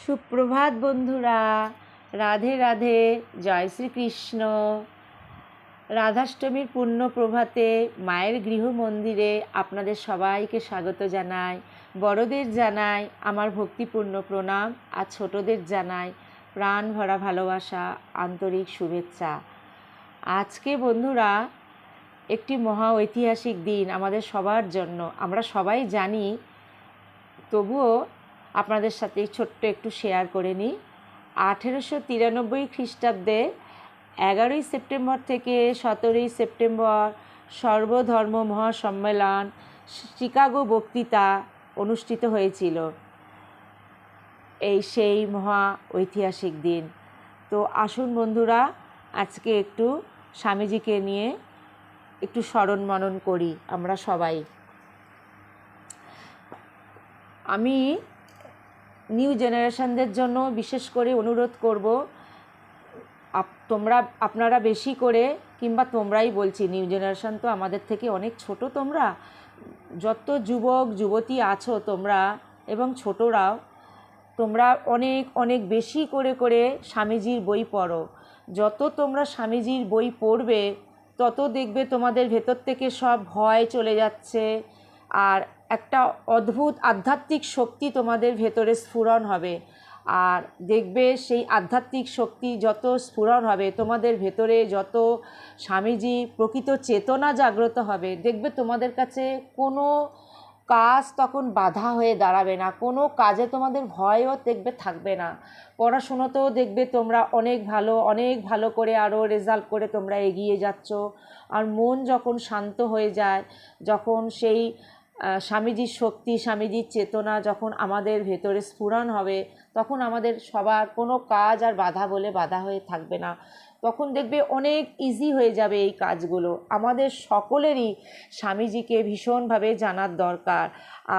সুপ্রভাত বন্ধুরা, রাধে রাধে, জয় শ্রীকৃষ্ণ। রাধাষ্টমীর পূর্ণ প্রভাতে মায়ের গৃহ মন্দিরে আপনাদের সবাইকে স্বাগত জানাই। বড়দের জানাই আমার ভক্তিপূর্ণ প্রণাম, আর ছোটদের জানাই প্রাণ ভরা ভালোবাসা, আন্তরিক শুভেচ্ছা। আজকে বন্ধুরা একটি মহা ঐতিহাসিক দিন আমাদের সবার জন্য। আমরা সবাই জানি, তবুও আপনাদের সাথে ছোট্ট একটু শেয়ার করে নিই। 1893 খ্রিস্টাব্দে 11ই সেপ্টেম্বর থেকে 17ই সেপ্টেম্বর সর্বধর্ম মহাসম্মেলন শিকাগো বক্তৃতা অনুষ্ঠিত হয়েছিল। সেই মহা ঐতিহাসিক দিন। তো আসুন বন্ধুরা, আজকে একটু স্বামীজিকে নিয়ে একটু স্মরণ মনন করি আমরা সবাই। আমি নিউ জেনারেশনদের জন্য বিশেষ করে অনুরোধ করব, আপনারা বেশি করে, কিংবা তোমরাই বলছি, নিউ জেনারেশন তো আমাদের থেকে অনেক ছোট, তোমরা যত যুবক যুবতী আছো তোমরা এবং ছোটরাও, তোমরা অনেক অনেক বেশি করে করে স্বামীজির বই পড়ো। যত তোমরা স্বামীজির বই পড়বে তত দেখবে তোমাদের ভেতর থেকে সব ভয় চলে যাচ্ছে, আর একটা অদ্ভুত আধ্যাত্মিক শক্তি তোমাদের ভেতরে স্ফুরণ হবে। আর দেখবে সেই আধ্যাত্মিক শক্তি যত স্ফুরণ হবে, তোমাদের ভেতরে যত স্বামীজি প্রকৃত চেতনা জাগ্রত হবে, দেখবে তোমাদের কাছে কোনো কাজ তখন বাধা হয়ে দাঁড়াবে না, কোনো কাজে তোমাদের ভয়ও দেখবে থাকবে না। পড়াশুনোতেও দেখবে তোমরা অনেক ভালো করে আরও রেজাল্ট করে তোমরা এগিয়ে যাচ্ছ। আর মন যখন শান্ত হয়ে যায়, যখন সেই স্বামীজির শক্তি, স্বামীজির চেতনা যখন আমাদের ভেতরে স্ফুরণ হবে, তখন আমাদের সবার কোনো কাজ আর বাধা হয়ে থাকবে না। তখন দেখবে অনেক ইজি হয়ে যাবে এই কাজগুলো। আমাদের সকলেরই স্বামীজিকে ভীষণভাবে জানার দরকার।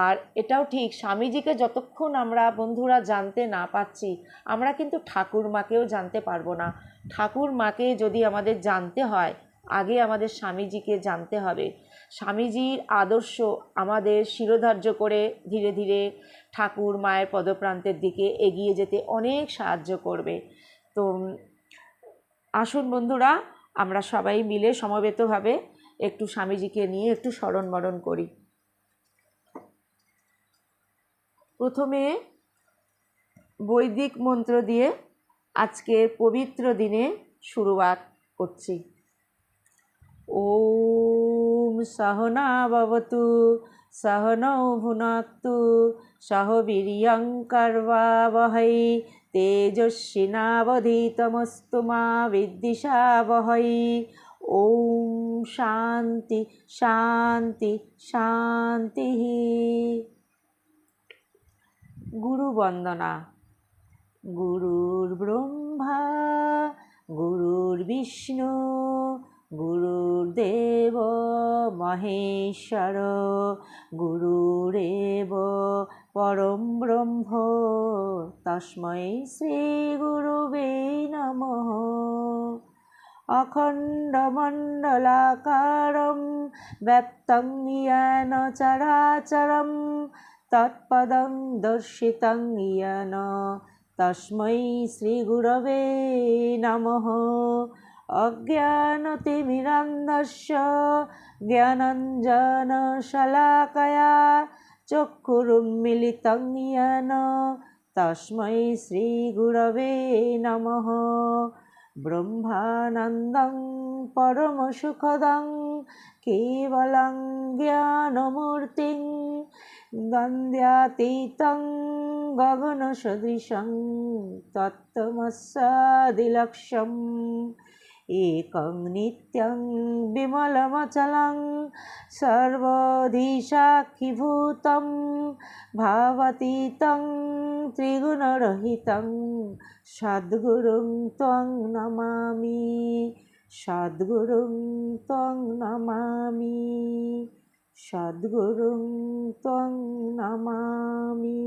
আর এটাও ঠিক, স্বামীজিকে যতক্ষণ আমরা বন্ধুরা জানতে না পাচ্ছি, আমরা কিন্তু ঠাকুরমাকেও জানতে পারবো না। ঠাকুরমাকে যদি আমাদের জানতে হয়, আগে আমাদের স্বামীজিকে জানতে হবে। স্বামীজির আদর্শ আমাদের শিরোধার্য করে ধীরে ধীরে ঠাকুর মায়ের পদপ্রান্তের দিকে এগিয়ে যেতে অনেক সাহায্য করবে। তো আসুন বন্ধুরা, আমরা সবাই মিলে সমবেতভাবে একটু স্বামীজিকে নিয়ে একটু স্মরণ মরণ করি। প্রথমে বৈদিক মন্ত্র দিয়ে আজকের পবিত্র দিনে শুরুয়াত করছি। ওম সহনা ভবতু সহনৌ ভুনাক্তু সহ বীর্যং কর্বাবহৈ তেজস্বিনাবধীতমস্তু মা বিদ্বিষাবহৈ। ওম শান্তি শান্তি শান্তি। গুরু বন্দনা। গুরুর ব্রহ্মা গুরুর বিষ্ণু গুরুর্দেব মহেশ্বর গুরুরেব পরম ব্রহ্ম তস্मै শ্রী গুরুবে নমঃ। অখণ্ডমণ্ডলাকারং ব্যপ্তং येन চরাচরং তৎপদং দর্শিতং येन তস্मै শ্রী গুরবে নমঃ। অজ্ঞানতিমিরান্ধস্য জ্ঞানাঞ্জনশলাকয়া চক্ষুরুন্মিলিतं येन তস্मै শ্রী গুরবে নমঃ। ব্রহ্মানন্দং পরমসুখদং কেবলং জ্ঞানমূর্তিং গন্ধ্যাতীতং গগনসদৃশং তত্ত্বমস্যাদিলক্ষ্যম। একং নিত্যং বিমলমচলং সর্বধি সাক্ষীভূতং ভাবাতীতং ত্রিগুণরহিতং সদ্গুরুং ত্বং নমামি। সদ্গুরুং ত্বং নমামি। সদ্গুরুং ত্বং নমামি।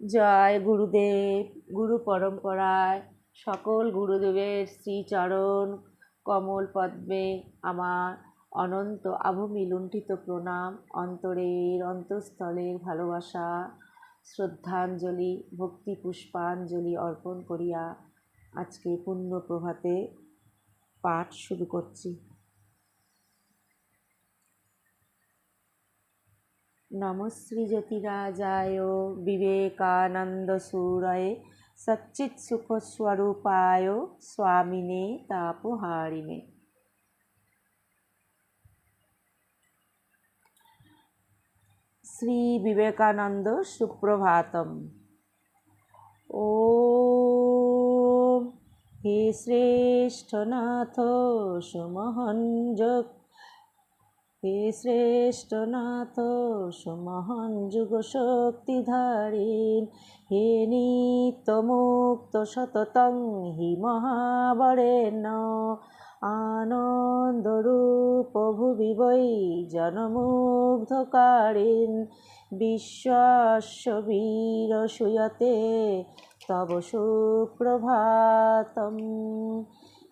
জয় গুরুদেব। গুরু পরম্পরায় সকল গুরুদেবের শ্রীচরণ কমল পদ্মে আমার অনন্ত আভূমি লুণ্ঠিত প্রণাম, অন্তরের অন্তঃস্থলের ভালোবাসা শ্রদ্ধাঞ্জলি ভক্তি পুষ্পাঞ্জলি অর্পণ করিয়া আজকে পুণ্য প্রভাতে পাঠ শুরু করছি। নমশ্রী জ্যোতিরাজায় বিবেকানন্দ সুরায় সচ্চিৎ সুখ স্বরূপায় স্বামিনে তাপহারিণে। শ্রী বিবেকানন্দ সুপ্রভাতম। ওম হে শ্রেষ্ঠনাথ সুমহান যোগ, হে শ্রেষ্ঠনাথ সুমহান যুগ শক্তিধারীন, হে নিত্য মুক্ত সততং হি মহাবরেণ্য আনন্দরূপ ভুবি বৈ জনমুগ্ধকারীন, বিশ্বাস্য বীর সুয়তে তব সুপ্রভাতম।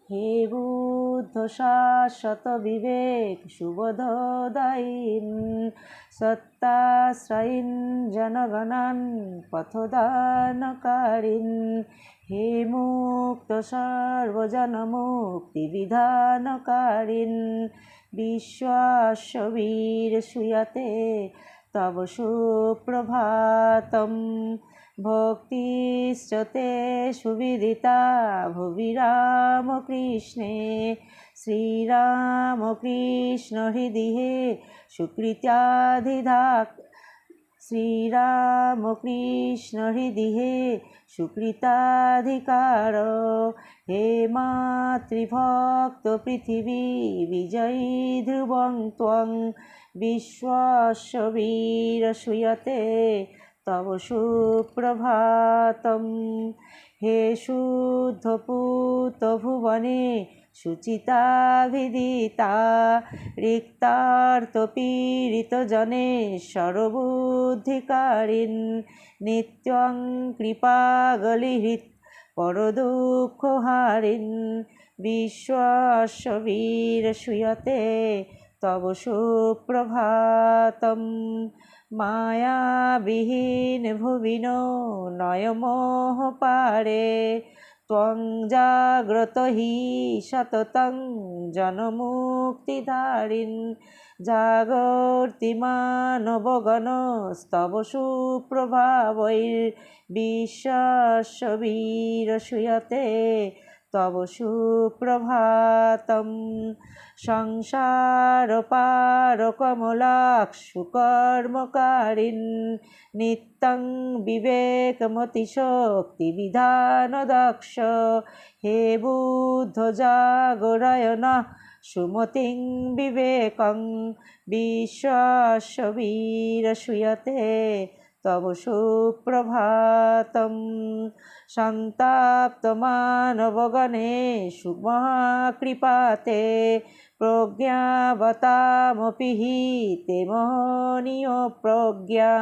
হে বুদ্ধ শাশ্বত বিবেক সুবোধোদয়ীন, সত্যাশ্রয়ীন জনগণান পথদানকারীন, হে মুক্ত সর্বজন মুক্তি বিধানকারীন, বিশ্বাস্য বীর সুয়তে তব সুপ্রভাতম। ভক্তিশ্চ তে সুবিদিতা ভুবি রামকৃষ্ণে, শ্রীরামকৃষ্ণ হৃদিহে সুকৃত্যাধিধাক, শ্রীরামকৃষ্ণ হৃদিহে সুকৃতাধিকার, হে মাতৃভক্ত পৃথিবী বিজয়ী ধ্রুবং ত্বং, বিশ্বাস্য বীর সুয়তে তব সুপ্রভাতম। হে শুদ্ধ পূত ভুবনে শুচিতা বিদিতা, রিক্তার্ত পীড়িত জনে সর্ববুদ্ধিকারিণ, নিত্যং কৃপাগলিহৃৎ পরদুঃখহারিণ, বিশ্বাস্য বীর সুয়তে তব সুপ্রভাতম। মায়াবিহীন ভুবিনো নয়মোহ পারে, ত্বং জাগ্রত হি সততং জনমুক্তিধারিণ, জাগর্তি মানবগণস্তব সুপ্রভাবৈর, বিশ্বাস্য বীর সুয়তে তব সুপ্রভাতম। সংসার পার কমলাক্ষু কর্মকারিণ, নিত্যং বিবেকমতি শক্তি বিধান দক্ষ, হে বুদ্ধ জাগরায়ণঃ সুমতিং বিবেকং, বিশ্বাস্য বীর সুয়তে তব সুপ্রভাতম। সন্তাপ্ত মানবগণে সুমহাকৃপাতে, প্রজ্ঞাবতামপি হি তে মহনীয় প্রজ্ঞা,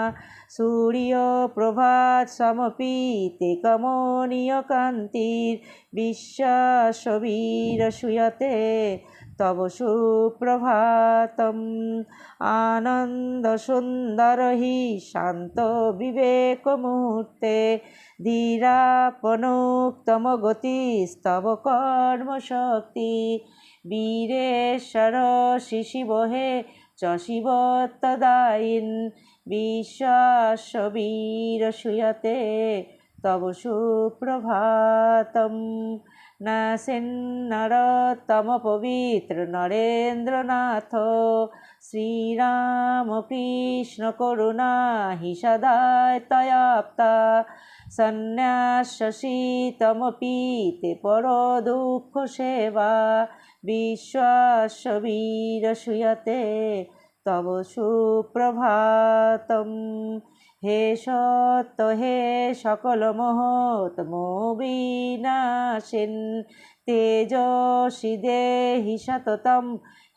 সূর্য প্রভাত সমপি তে কমনীয় কান্তির, বিশ্বাস্য বীর সুয়তে তব সুপ্রভাতম। আনন্দ সুন্দর হি শান্ত বিবেক মুহূর্তে, ধীরাপনোক্তম গতিস্তব কর্মশক্তি, বীরেশ্বর শিশিব হে চ শিবত্তদায়ীন, বিশ্বাস্য বীর সুয়তে তব সুপ্রভাতম। নরোত্তম পবিত্র নরেন্দ্রনাথ, শ্রীরামকৃষ্ণ করুণা হি সদা তয়াপ্তা, সন্ন্যাসীতমপি তে পর দুঃখ সেবা, বিশ্বাস্য বীর সুয়তে তব সুপ্রভাতম। হে সত্য হে সকল মহৎ বিনাশিন, তেজস্বী দেহি সততম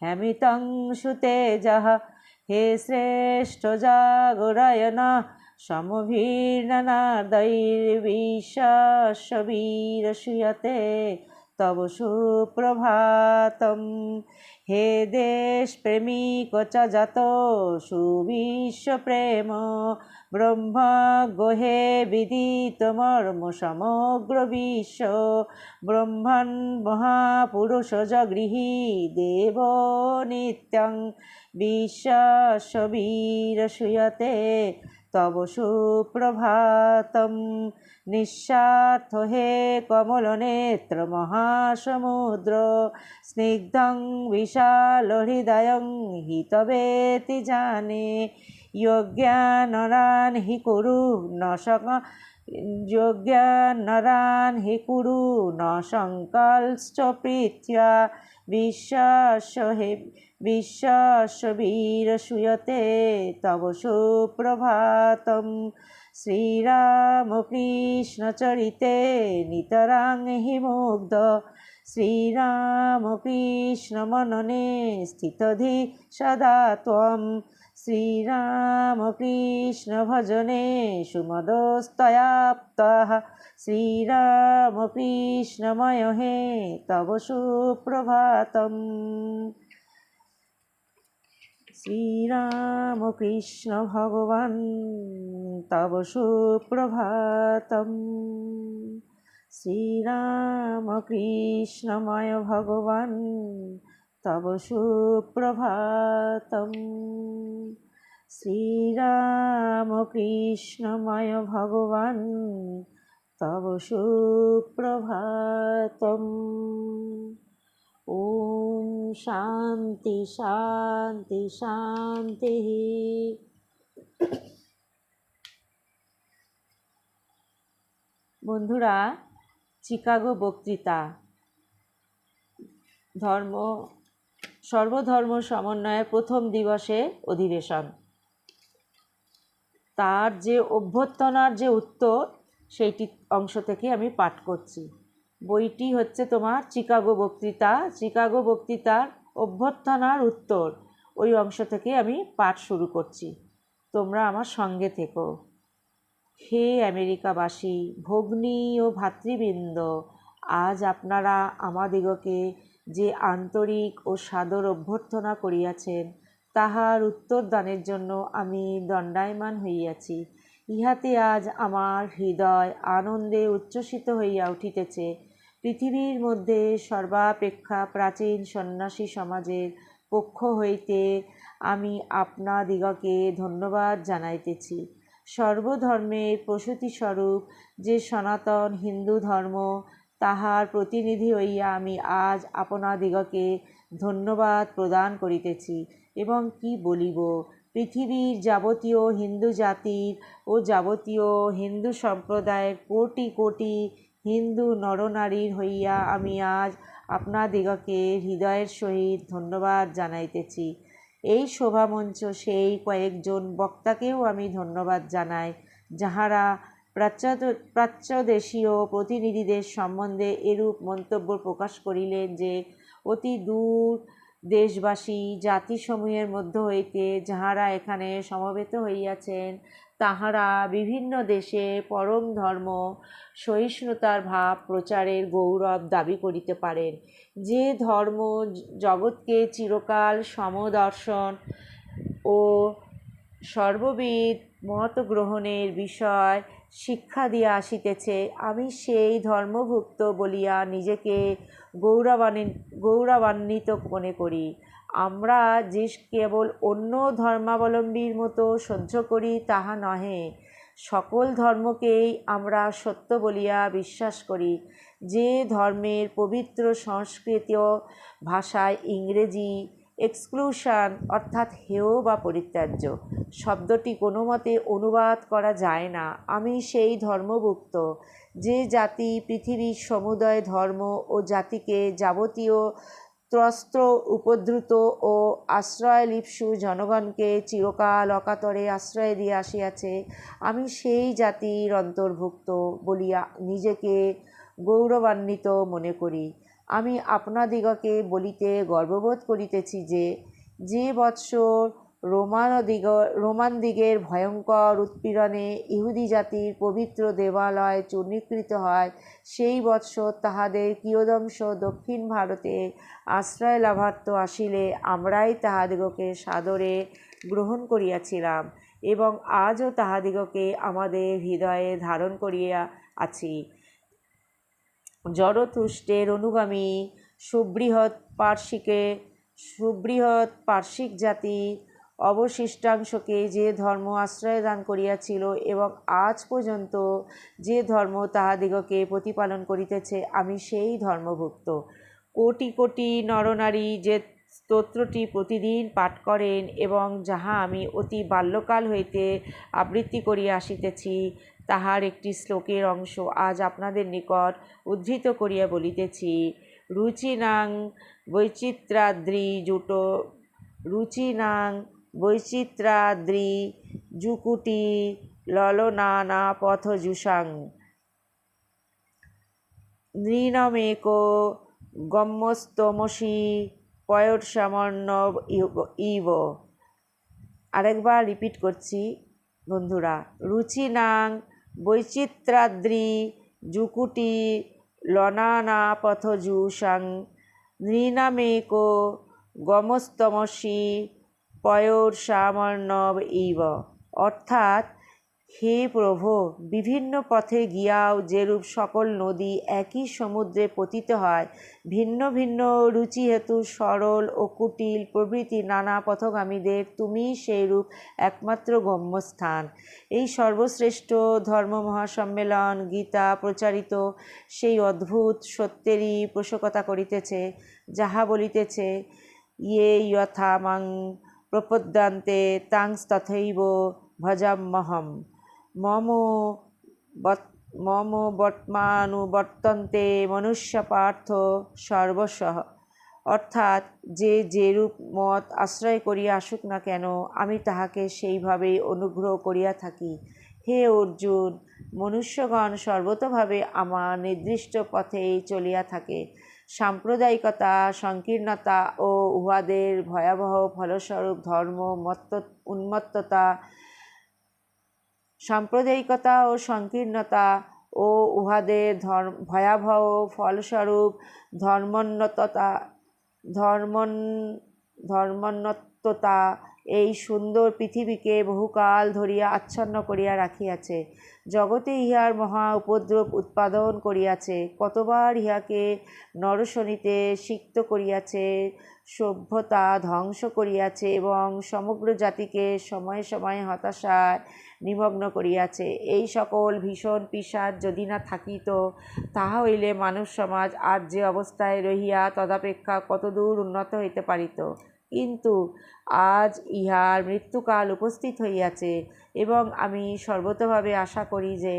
হেমিতং সুতেজঃ, হে শ্রেষ্ঠ জাগরায়ণঃ সমভীর্ণনাदैর, বিশ্বাস্য বীর সুয়তে তব সুপ্রভাতম। হে দেশ প্রেমিক চ জাত সুবিশ্ব প্রেম, ব্রহ্ম গোহে বিদিত মর্ম সমগ্র বিশ্ব ব্রহ্মণ মহাপুরুষ গৃহী দেব নিত্যং বিশ্বাস বীর সুয়তে তব সুপ্রভাতম নিঃস্বার্থ হে কমল নেত্র মহাসমুদ্র স্নিগ্ধং বিশাল হৃদয়ং হিতবেতি জানে যোগ্যানরান হি কুরু যোগ্যানরান হি কুরু ন সংকল্শ্চ প্রীত্যা বিশ্বাস বীর সুয়তে তব সুপ্রভাতম শ্রীরামকৃষ্ণ চরিতে নিতরাং হি মুগ্ধ শ্রীরামকৃষ্ণ মননে স্থিতধি সদা ত্বম শ্রীরামকৃষ্ণ ভজনে সুমদস্তয়াপ্তঃ শ্রীরামকৃষ্ণময় হে তব সুপ্রভাতম শ্রীরামকৃষ্ণ ভগবান তব সুপ্রভাতম শ্রীরামকৃষ্ণময় ভগবান তব সুপ্রভাতম শ্রীরামকৃষ্ণময় ভগবান তব সুপ্রভাতম। ওম শান্তি শান্তি শান্তি। বন্ধুরা, চিকাগো বক্তৃতা সর্বধর্ম সমন্বয়ের প্রথম দিবসে অধিবেশন, তার যে অভ্যর্থনার যে উত্তর, সেইটি অংশ থেকে আমি পাঠ করছি। বইটি হচ্ছে তোমার চিকাগো বক্তৃতার অভ্যর্থনার উত্তর, ওই অংশ থেকে আমি পাঠ শুরু করছি। তোমরা আমার সঙ্গে থেকো। হে আমেরিকাবাসী, ভগ্নী ও ভাতৃবৃন্দ, আজ আপনারা আমাদিগকে যে আন্তরিক ও সাদর অভ্যর্থনা করিয়াছেন, তাহার উত্তরদানের জন্য আমি দণ্ডায়মান হইয়াছি। ইহাতে আজ আমার হৃদয় আনন্দে উচ্ছ্বসিত হইয়া উঠিতেছে। পৃথিবীর মধ্যে সর্বাপেক্ষা প্রাচীন সন্ন্যাসী সমাজের পক্ষ হইতে আমি আপনাদিগকে ধন্যবাদ জানাইতেছি। সর্বধর্মের প্রসূতিস্বরূপ যে সনাতন হিন্দু ধর্ম, তাহার প্রতিনিধি হইয়া আমি আজ আপনাদিগকে ধন্যবাদ প্রদান করিতেছি। এবং কি বলিব, পৃথিবীর যাবতীয় হিন্দু জাতির ও যাবতীয় হিন্দু সম্প্রদায়ের কোটি কোটি হিন্দু নরনারীর হইয়া আমি আজ আপনাদিগকে হৃদয়ের সহিত ধন্যবাদ জানাইতেছি। এই শোভামঞ্চ সেই কয়েকজন বক্তাকেও আমি ধন্যবাদ জানাই, যাহারা প্রাচ্যদেশীয় প্রতিনিধিদের সম্বন্ধে এরূপ মন্তব্য প্রকাশ করিলেন যে, অতি দূর দেশবাসী জাতিসমূহের মধ্য হইতে যাহারা এখানে সমবেত হইয়াছেন, তাহারা বিভিন্ন দেশে পরম ধর্ম সহিষ্ণুতার ভাব প্রচারের গৌরব দাবী করিতে পারেন। যে ধর্ম জগৎকে চিরকাল সমদর্শন ও সর্ববিধ মত গ্রহণের বিষয় শিক্ষা দিয়া আসিতেছে, আমি সেই ধর্মভুক্ত বলিয়া নিজেকে গৌরবান্বিত মনে করি। আমরা যে কেবল অন্য ধর্মাবলম্বীর মতো সহ্য করি তাহা নহে, সকল ধর্মকেই আমরা সত্য বলিয়া বিশ্বাস করি। যে ধর্মের পবিত্র সংস্কৃত ভাষায় ইংরেজি এক্সক্লুশন অর্থাৎ হেয় বা পরিত্যাজ্য শব্দটি কোনো মতে অনুবাদ করা যায় না, আমি সেই ধর্মভুক্ত। যে জাতি পৃথিবীর সমুদয় ধর্ম ও জাতিকে যাবতীয় ত্রস্ত উপদ্রুত ও আশ্রয়লিপ্সু জনগণকে চিরকাল অকাতরে আশ্রয় দিয়ে আসিয়াছে, আমি সেই জাতির অন্তর্ভুক্ত বলিয়া নিজেকে গৌরবান্বিত মনে করি। আমি আপনাদিগকে বলিতে গর্ববোধ করিতেছি যে, যে বৎসর রোমানদিগের ভয়ঙ্কর উৎপীড়নে ইহুদি জাতির পবিত্র দেবালয় চূর্ণীকৃত হয়, সেই বৎসর তাহাদের কিয়দংশ দক্ষিণ ভারতে আশ্রয় লাভার্থ আসিলে আমরাই তাহাদিগকে সাদরে গ্রহণ করিয়াছিলাম। এবং আজও তাহাদিগকে আমাদের হৃদয়ে ধারণ করিয়া আছি। জরথুষ্ট্রের অনুগামী সুবৃহৎ পার্শ্বিক জাতি অবশিষ্টাংশকে যে ধর্ম আশ্রয় দান করিয়াছিল এবং আজ পর্যন্ত যে ধর্ম তাহাদিগকে প্রতিপালন করিতেছে, আমি সেই ধর্মভুক্ত। কোটি কোটি নরনারী যে স্তোত্রটি প্রতিদিন পাঠ করেন এবং যাহা আমি অতি বাল্যকাল হইতে আবৃত্তি করিয়া আসিতেছি, তাহার একটি শ্লোকের অংশ আজ আপনাদের নিকট উদ্ধৃত করিয়া বলিতেছি। রুচিনাং বৈচিত্রাদ্রি জুকুটি ললনানা পথজুষাং নৃণমেক গম্যস্তমসি পয়োৎসামর্ণব ইব। আরেকবার রিপিট করছি বন্ধুরা। রুচিনাং বৈচিত্রাদ্রি জুকুটি লনানা পথজুষাং নৃণামেক গমস্তমসি পয়োৎসামর্ণব ইব। অর্থাৎ, হে প্রভু, বিভিন্ন পথে গিয়াও যেরূপ সকল নদী একই সমুদ্রে পতিত হয়, ভিন্ন ভিন্ন রুচি হেতু সরল ও কুটিল প্রভৃতি নানা পথগামীদের তুমি সেইরূপ একমাত্র গম্যস্থান। এই সর্বশ্রেষ্ঠ ধর্ম মহাসম্মেলন গীতা প্রচারিত সেই অদ্ভুত সত্যেরই পোষকতা করিতেছে, যাহা বলিতেছে, ইয়ে যথা মাং প্রপদ্যন্তে তাংস্তথৈব ভজাম্যহম মম বর্তমানুবর্তন্তে মনুষ্য পার্থ সর্বশঃ। অর্থাৎ, যে যেরূপ মত আশ্রয় করিয়া আসুক না কেন, আমি তাহাকে সেইভাবেই অনুগ্রহ করিয়া থাকি। হে অর্জুন, মনুষ্যগণ সর্বতোভাবে আমার নির্দিষ্ট পথেই চলিয়া থাকে। সাম্প্রদায়িকতা, সংকীর্ণতা ও উহাদের ভয়াবহ ফলস্বরূপ ধর্মোন্মত্ততা এই সুন্দর পৃথিবীকে বহুকাল ধরিয়া আচ্ছন্ন করিয়া রাখিয়াছে। জগতে ইহার মহা উপদ্রব উৎপাদন করিয়াছে। কতবার ইহাকে নরশনীতে সিক্ত করিয়াছে, সভ্যতা ধ্বংস করিয়াছে এবং সমগ্র জাতিকে সময়ে সময়ে হতাশায় নিমগ্ন করিয়াছে। এই সকল ভীষণ পিশাচ যদি না থাকিত, তাহা হইলে মানব সমাজ আজ যে অবস্থায় রহিয়া তদপেক্ষা কতদূর উন্নত হইতে পারিত। কিন্তু আজ ইহার মৃত্যুকাল উপস্থিত হইয়াছে এবং আমি সর্বতোভাবে আশা করি যে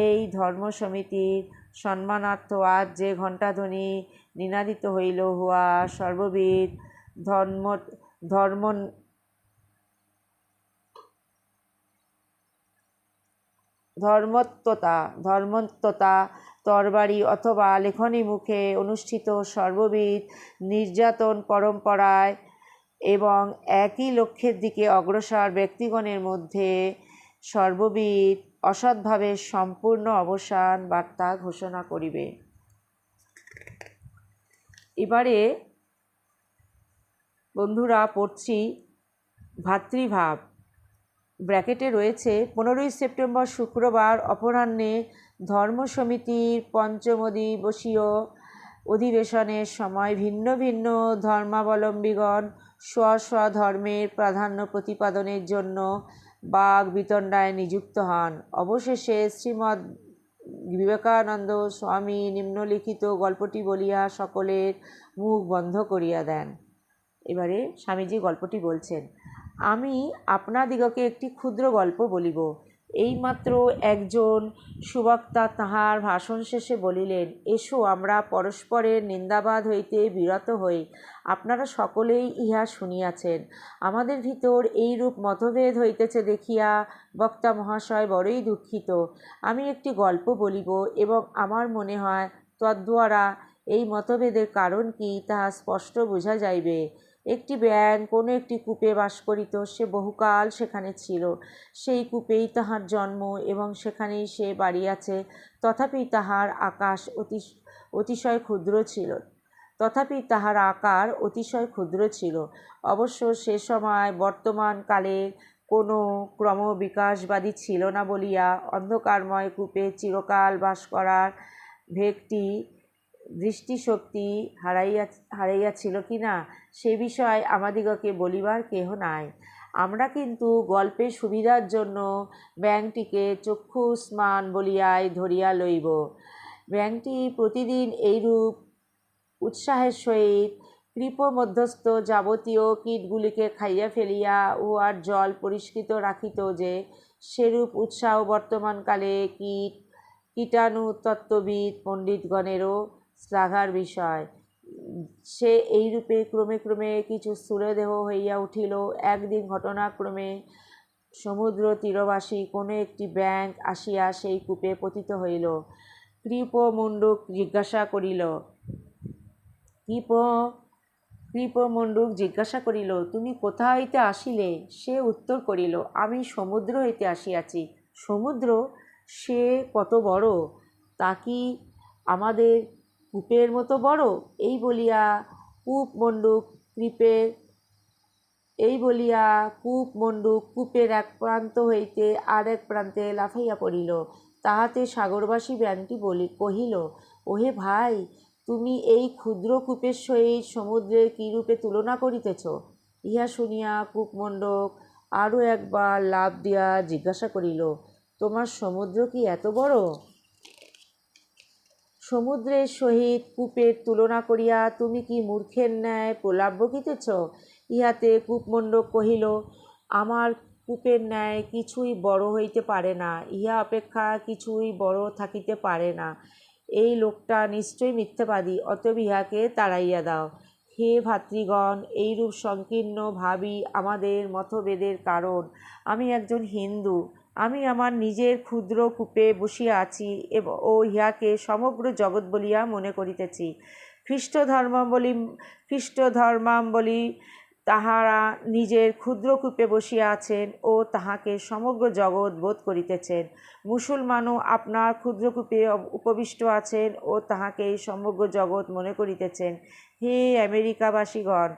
এই ধর্মসমিতির সম্মানার্থ আজ যে ঘণ্টাধ্বনি নিনাদিত হইল, উহা সর্ববিধ ধর্মত্বতা তরবারি অথবা লেখনী মুখে অনুষ্ঠিত সর্ববিধ নির্যাতন পরম্পরায় এবং একই লক্ষ্যের দিকে অগ্রসর ব্যক্তিগণের মধ্যে সর্ববিধ অসদ্ভাবের সম্পূর্ণ অবসান বার্তা ঘোষণা করিবে। এবারে বন্ধুরা পড়ছি ভাতৃভাব। ব্র্যাকেটে রয়েছে 15ই সেপ্টেম্বর শুক্রবার অপরাহ্নে ধর্ম সমিতির পঞ্চমদিবসীয় অধিবেশনের সময় ভিন্ন ভিন্ন ধর্মাবলম্বীগণ স্ব স্ব ধর্মের প্রাধান্য প্রতিপাদনের জন্য বাগ বিতণ্ডায় নিযুক্ত হন। অবশেষে শ্রীমদ্ বিবেকানন্দ স্বামী নিম্নলিখিত গল্পটি বলিয়া সকলের মুখ বন্ধ করিয়া দেন। এবারে স্বামীজি গল্পটি বলছেন। আমি আপনাদিগকে একটি ক্ষুদ্র গল্প বলিব। এইমাত্র একজন সুবক্তা তাহার ভাষণ শেষে বলিলেন, এসো আমরা পরস্পরের নিন্দাবাদ হইতে বিরত হই। আপনারা সকলেই ইহা শুনিয়াছেন। আমাদের ভিতর এইরূপ মতভেদ হইতেছে দেখিয়া বক্তা মহাশয় বড়ই দুঃখিত। আমি একটি গল্প বলিব এবং আমার মনে হয় তদ্দ্বারা এই মতভেদের কারণ কি তাহা স্পষ্ট বোঝা যাইবে। একটি ব্যাঙ কোনো একটি কূপে বাস করিত। সে বহুকাল সেখানে ছিল। সেই কূপেই তাহার জন্ম এবং সেখানেই সে বাড়িয়াছে। তথাপি তাহার আকার অতিশয় ক্ষুদ্র ছিল। অবশ্য সে সময় বর্তমান কালের কোনো ক্রমবিকাশবাদী ছিল না বলিয়া অন্ধকারময় কূপে চিরকাল বাস করার ভেকটি দৃষ্টিশক্তি হারাইয়াছিল কি না সে বিষয় আমাদিগকে বলিবার কেহ নাই। আমরা কিন্তু গল্পের সুবিধার জন্য ব্যাঙটিকে চক্ষুষ্মান বলিয়াই ধরিয়া লইব। ব্যাঙটি প্রতিদিন এইরূপ উৎসাহের সহিত কৃপমধ্যস্থ যাবতীয় কীটগুলিকে খাইয়া ফেলিয়া উহার জল পরিষ্কৃত রাখিত যে সেরূপ উৎসাহ বর্তমানকালে কীটাণুতত্ত্ববিদ পণ্ডিতগণেরও শ্লাঘার বিষয়। সে এইরূপে ক্রমে ক্রমে কিছু স্থূলদেহ হইয়া উঠিল। একদিন ঘটনাক্রমে সমুদ্র তীরবাসী কোনো একটি ব্যাঙ আসিয়া সেই কূপে পতিত হইল। কৃপমণ্ডূক জিজ্ঞাসা করিল, তুমি কোথা হইতে আসিলে? সে উত্তর করিল, আমি সমুদ্র হইতে আসিয়াছি। সমুদ্র? সে কত বড়? তা কি আমাদের কূপের মতো বড়? এই বলিয়া কূপমণ্ডূক কূপের এক প্রান্ত হইতে আর এক প্রান্তে লাফাইয়া পড়িল। তাহাতে সাগরবাসী ব্যাঙটি কহিল, ওহে ভাই, তুমি এই ক্ষুদ্র কূপের সহিত সমুদ্রের কিরূপে তুলনা করিতেছ? ইহা শুনিয়া কূপমণ্ডূক আরও একবার লাফ দিয়া জিজ্ঞাসা করিল, তোমার সমুদ্র কি এত বড়? সমুদ্রের সহিত কূপের তুলনা করিয়া তুমি কি মূর্খের ন্যায় প্রলাপ বকিতেছ? ইহাতে কূপমণ্ডূক কহিল, আমার কূপের ন্যায় কিছুই বড় হইতে পারে না, ইহা অপেক্ষা কিছুই বড় থাকিতে পারে না। এই লোকটা নিশ্চয়ই মিথ্যাবাদী, অতএব ইহাকে তাড়াইয়া দাও। হে ভাতৃগণ, এইরূপ সংকীর্ণ ভাবই আমাদের মতভেদের কারণ। আমি একজন হিন্দু। আমি আমার নিজের ক্ষুদ্র কূপে বসিয়া আছি ও ইহাকে সমগ্র জগৎ বলিয়া মনে করিতেছি। খ্রীষ্টধর্মাবলম্বী তাহারা নিজের ক্ষুদ্র কূপে বসিয়া আছেন ও তাহাকে সমগ্র জগৎ বোধ করিতেছেন। মুসলমানও আপনার ক্ষুদ্র কূপে উপবিষ্ট আছেন ও তাহাকেই সমগ্র জগৎ মনে করিতেছেন। হে আমেরিকাবাসীগণ,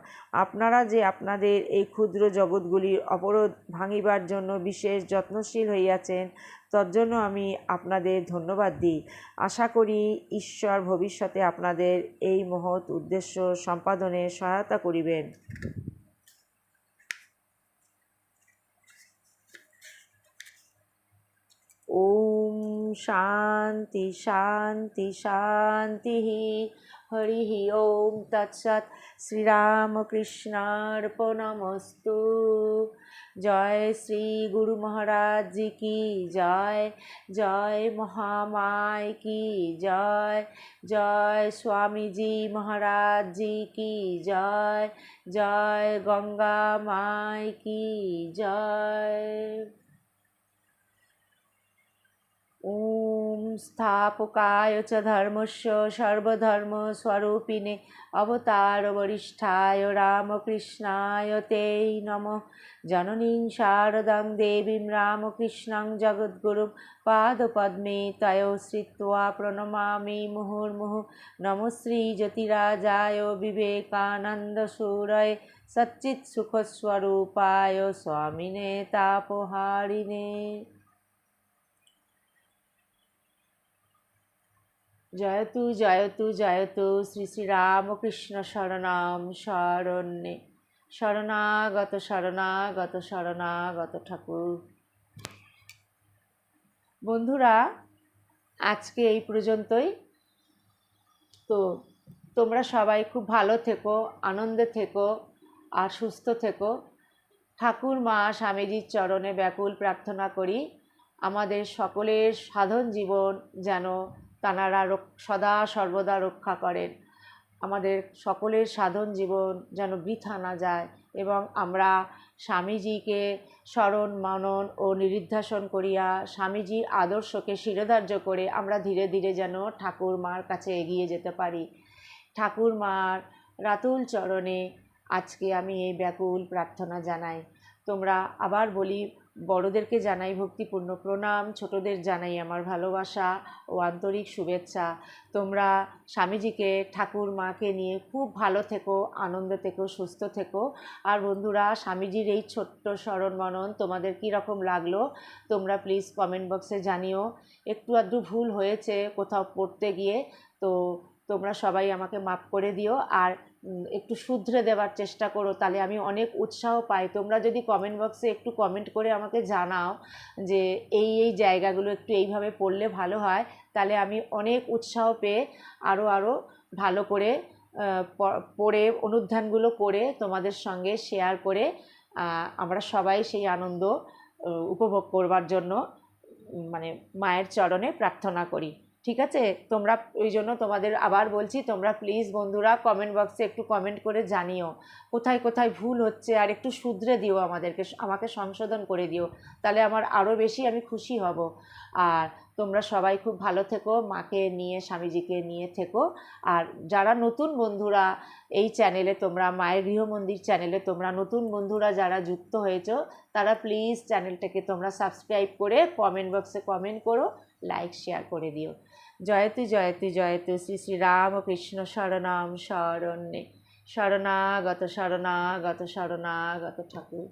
আপনারা যে আপনাদের এই ক্ষুদ্র জগৎগুলির অবরোধ ভাঙিবার জন্য বিশেষ যত্নশীল হইয়াছেন, তজ্জন্য আমি আপনাদের ধন্যবাদ দিই। আশা করি ঈশ্বর ভবিষ্যতে আপনাদের এই মহৎ উদ্দেশ্য সম্পাদনে সহায়তা করিবেন। ওম শান্তি শান্তি শান্তি। হরি ওম তৎসৎ। শ্রীরামকৃষ্ণার্পণমস্তু। জয় শ্রী গুরু মহারাজ জি কি জয়। জয় মহামায় কি জয়। জয় স্বামীজি মহারাজ জি কি জয়। জয় গঙ্গা মায় কি জয়। ওম স্থাপকায় চ ধর্মস্য সর্বধর্মস্বরূপিণে অবতার বরিষ্ঠায় রামকৃষ্ণায় তে নমঃ। জননীং শারদাং দেবীং রামকৃষ্ণং জগদ্গুরুং পাদপদ্মে তয়ো শ্রিত্বা প্রণমামি মুহুর্মুহুঃ। নমঃ শ্রী জ্যোতিরাজায় বিবেকানন্দসূরয়ে সচ্চিৎসুখস্বরূপায় স্বামিনে তাপহারিণে। জয়তু জয়তু জয়তু শ্রী শ্রী রামকৃষ্ণ শরণাম শরণ্যে। শরণাগত শরণাগত শরণাগত ঠাকুর। বন্ধুরা, আজকে এই পর্যন্তই। তো তোমরা সবাই খুব ভালো থেকো, আনন্দে থেকো আর সুস্থ থেকো। ঠাকুর মা স্বামীজির চরণে ব্যাকুল প্রার্থনা করি আমাদের সকলের সাধন জীবন যেন তাঁরা সদা সর্বদা রক্ষা করেন। আমাদের সকলের সাধন জীবন যেন বৃথা না যায় এবং আমরা স্বামীজিকে স্মরণ মনন ও নিরিধ্যাসন করিয়া স্বামীজির আদর্শকে শিরোধার্য করে আমরা ধীরে ধীরে যেন ঠাকুর মার কাছে এগিয়ে যেতে পারি। ঠাকুর মার রাতুল চরণে আজকে আমি এই ব্যাকুল প্রার্থনা জানাই। তোমরা আবার বলি, বড়দেরকে জানাই ভক্তিপূর্ণ প্রণাম, ছোটদের জানাই আমার ভালোবাসা ও আন্তরিক শুভেচ্ছা। তোমরা স্বামীজিকে, ঠাকুর মাকে নিয়ে খুব ভালো থেকো, আনন্দে থেকো, সুস্থ থেকো। আর বন্ধুরা, স্বামীজির এই ছোট্ট স্মরণ মনন তোমাদের কী রকম লাগলো তোমরা প্লিজ কমেন্ট বক্সে জানিও। একটু আধটু ভুল হয়েছে কোথাও পড়তে গিয়ে, তো তোমরা সবাই আমাকে মাফ করে দিও আর একটু শুধরে দেওয়ার চেষ্টা করো, তাহলে আমি অনেক উৎসাহ পাই। তোমরা যদি কমেন্ট বক্সে একটু কমেন্ট করে আমাকে জানাও যে এই জায়গাগুলো একটু এইভাবে পড়লে ভালো হয়, তাহলে আমি অনেক উৎসাহ পেয়ে আরও ভালো করে পড়ে অনুধ্যানগুলো করে তোমাদের সঙ্গে শেয়ার করে আমরা সবাই সেই আনন্দ উপভোগ করবার জন্য মানে মায়ের চরণে প্রার্থনা করি। ঠিক আছে? তোমরা ওই জন্য তোমাদের আবার বলছি, তোমরা প্লিজ বন্ধুরা কমেন্ট বক্সে একটু কমেন্ট করে জানিও কোথায় কোথায় ভুল হচ্ছে, আর একটু শুধরে দিও, আমাকে সংশোধন করে দিও, তাহলে আমার আরও বেশি আমি খুশি হব। আর তোমরা সবাই খুব ভালো থেকো, মাকে নিয়ে, স্বামীজিকে নিয়ে থেকো। আর যারা নতুন বন্ধুরা এই চ্যানেলে, তোমরা মায়ের গৃহমন্দির চ্যানেলে তোমরা নতুন বন্ধুরা যারা যুক্ত হয়েছো, তারা প্লিজ চ্যানেলটাকে তোমরা সাবস্ক্রাইব করে কমেন্ট বক্সে কমেন্ট করো, লাইক শেয়ার করে দিও। জয়তু জয়তু জয়তু শ্রী শ্রী রামকৃষ্ণ শরণাম শরণ্যে শরণাগত শরণাগত শরণাগত ঠাকুর।